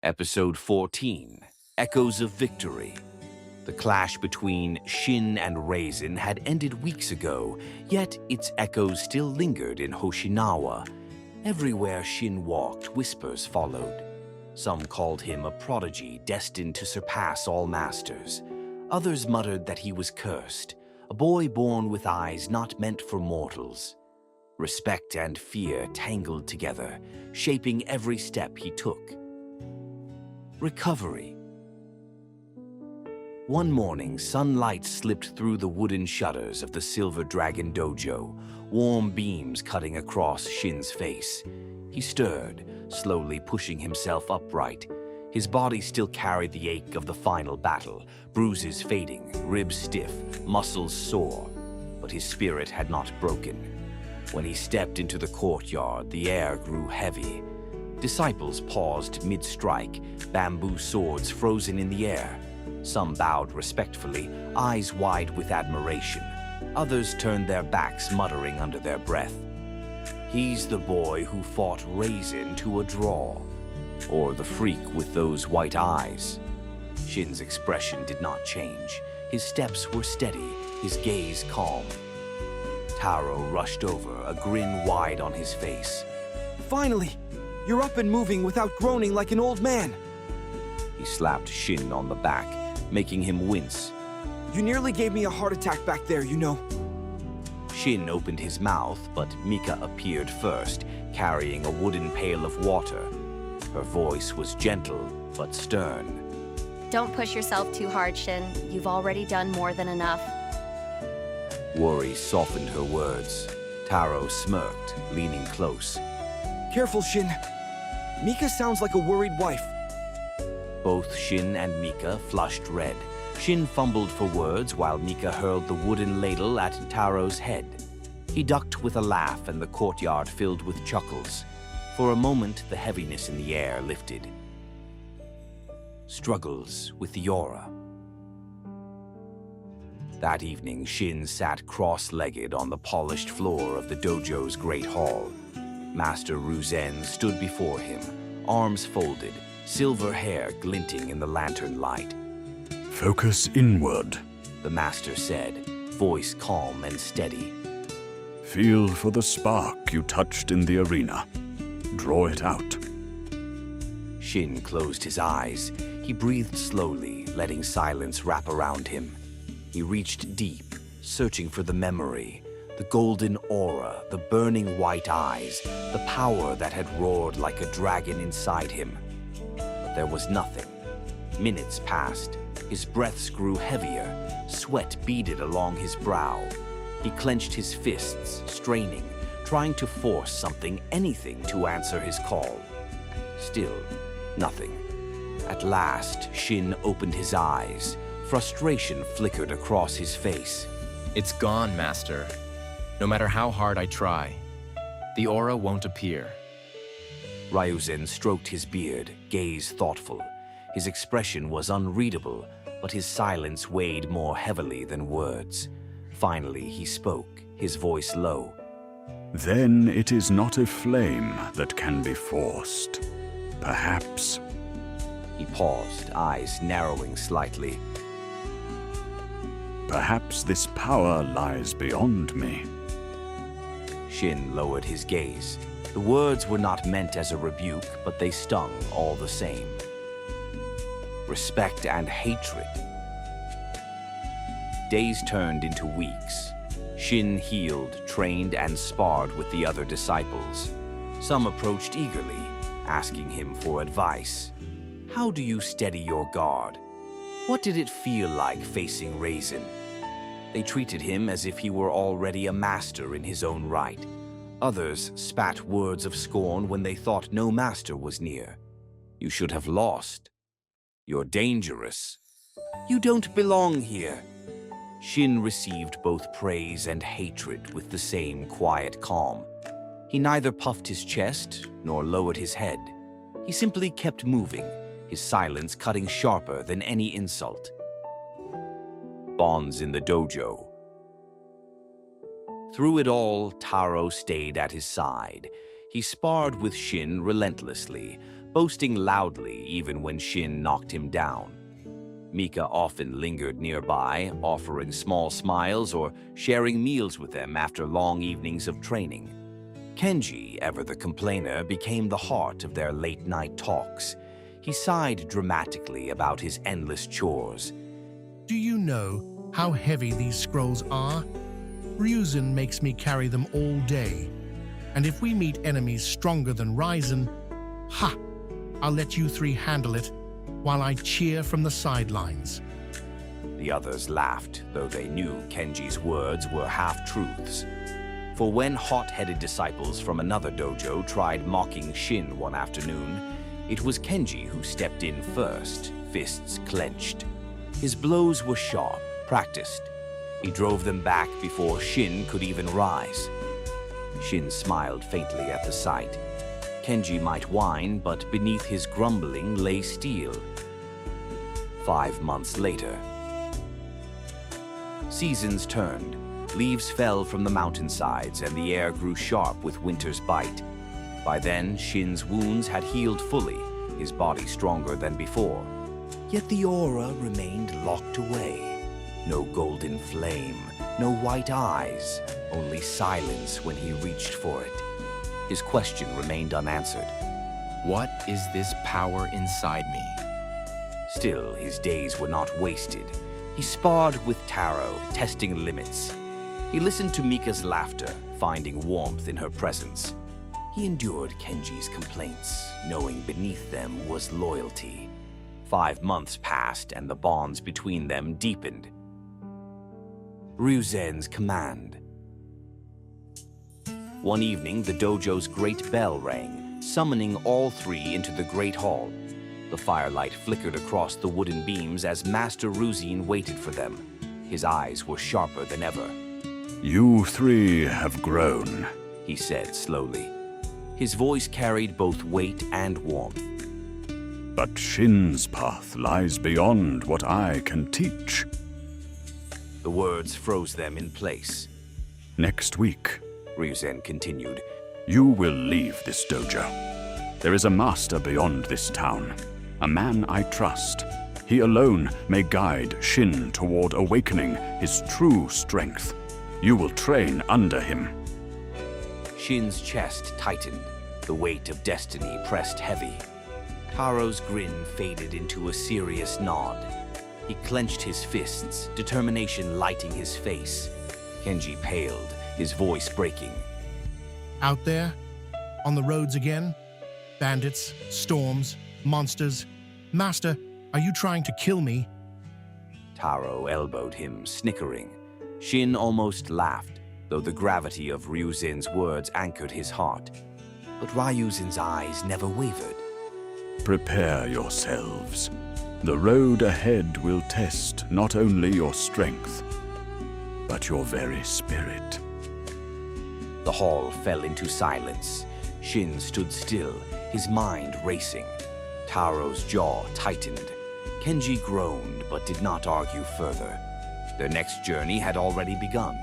Episode 14, Echoes of Victory. The clash between Shin and Ryuzen had ended weeks ago, yet its echoes still lingered in Hoshinawa. Everywhere Shin walked, whispers followed. Some called him a prodigy destined to surpass all masters. Others muttered that he was cursed, a boy born with eyes not meant for mortals. Respect and fear tangled together, shaping every step he took. Recovery. One morning, sunlight slipped through the wooden shutters of the Silver Dragon dojo, warm beams cutting across Shin's face. He stirred, slowly pushing himself upright. His body still carried the ache of the final battle, bruises fading, ribs stiff, muscles sore. But his spirit had not broken. When he stepped into the courtyard, the air grew heavy. Disciples paused mid-strike, bamboo swords frozen in the air. Some bowed respectfully, eyes wide with admiration. Others turned their backs, muttering under their breath. He's the boy who fought Ryuzen to a draw, or the freak with those white eyes. Shin's expression did not change. His steps were steady, his gaze calm. Taro rushed over, a grin wide on his face. Finally! You're up and moving without groaning like an old man. He slapped Shin on the back, making him wince. You nearly gave me a heart attack back there, you know. Shin opened his mouth, but Mika appeared first, carrying a wooden pail of water. Her voice was gentle, but stern. Don't push yourself too hard, Shin. You've already done more than enough. Worry softened her words. Taro smirked, leaning close. Careful, Shin. Mika sounds like a worried wife. Both Shin and Mika flushed red. Shin fumbled for words while Mika hurled the wooden ladle at Taro's head. He ducked with a laugh and the courtyard filled with chuckles. For a moment, the heaviness in the air lifted. Struggles with the aura. That evening, Shin sat cross-legged on the polished floor of the dojo's great hall. Master Ryuzen stood before him, arms folded, silver hair glinting in the lantern light. Focus inward, The master said, voice calm and steady. Feel for the spark you touched in the arena. Draw it out. Shin closed his eyes. He breathed slowly, letting silence wrap around him. He reached deep, searching for the memory, the golden aura, the burning white eyes, the power that had roared like a dragon inside him. But there was nothing. Minutes passed. His breaths grew heavier. Sweat beaded along his brow. He clenched his fists, straining, trying to force something, anything, to answer his call. Still, nothing. At last, Shin opened his eyes. Frustration flickered across his face. It's gone, Master. No matter how hard I try, the aura won't appear. Ryuzen stroked his beard, gaze thoughtful. His expression was unreadable, but his silence weighed more heavily than words. Finally, he spoke, his voice low. Then it is not a flame that can be forced. Perhaps. He paused, eyes narrowing slightly. Perhaps this power lies beyond me. Shin lowered his gaze. The words were not meant as a rebuke, but they stung all the same. Respect and hatred. Days turned into weeks. Shin healed, trained, and sparred with the other disciples. Some approached eagerly, asking him for advice. How do you steady your guard? What did it feel like facing Ryuzen? They treated him as if he were already a master in his own right. Others spat words of scorn when they thought no master was near. You should have lost. You're dangerous. You don't belong here. Shin received both praise and hatred with the same quiet calm. He neither puffed his chest nor lowered his head. He simply kept moving, his silence cutting sharper than any insult. Bonds in the dojo. Through it all, Taro stayed at his side. He sparred with Shin relentlessly, boasting loudly even when Shin knocked him down. Mika often lingered nearby, offering small smiles or sharing meals with them after long evenings of training. Kenji, ever the complainer, became the heart of their late-night talks. He sighed dramatically about his endless chores. Do you know how heavy these scrolls are? Ryuzen makes me carry them all day. And if we meet enemies stronger than Ryuzen, I'll let you three handle it while I cheer from the sidelines. The others laughed, though they knew Kenji's words were half-truths. For when hot-headed disciples from another dojo tried mocking Shin one afternoon, it was Kenji who stepped in first, fists clenched. His blows were sharp, practiced. He drove them back before Shin could even rise. Shin smiled faintly at the sight. Kenji might whine, but beneath his grumbling lay steel. 5 months later. Seasons turned. Leaves fell from the mountainsides, and the air grew sharp with winter's bite. By then, Shin's wounds had healed fully, his body stronger than before. Yet the aura remained locked away. No golden flame, no white eyes, only silence when he reached for it. His question remained unanswered. What is this power inside me? Still, his days were not wasted. He sparred with Taro, testing limits. He listened to Mika's laughter, finding warmth in her presence. He endured Kenji's complaints, knowing beneath them was loyalty. 5 months passed, and the bonds between them deepened. Ryuzen's command. One evening, the dojo's great bell rang, summoning all three into the great hall. The firelight flickered across the wooden beams as Master Ryuzen waited for them. His eyes were sharper than ever. You three have grown, he said slowly. His voice carried both weight and warmth. but Shin's path lies beyond what I can teach. The words froze them in place. Next week, Ryuzen continued. you will leave this dojo. There is a master beyond this town, a man I trust. He alone may guide Shin toward awakening his true strength. You will train under him. Shin's chest tightened. The weight of destiny pressed heavy. Taro's grin faded into a serious nod. He clenched his fists, determination lighting his face. Kenji paled, his voice breaking. Out there, on the roads again? Bandits, storms, monsters. Master, are you trying to kill me? Taro elbowed him, snickering. Shin almost laughed, though the gravity of Ryuzen's words anchored his heart. But Ryuzen's eyes never wavered. Prepare yourselves. The road ahead will test not only your strength, but your very spirit. The hall fell into silence. Shin stood still, his mind racing. Taro's jaw tightened. Kenji groaned but did not argue further. Their next journey had already begun.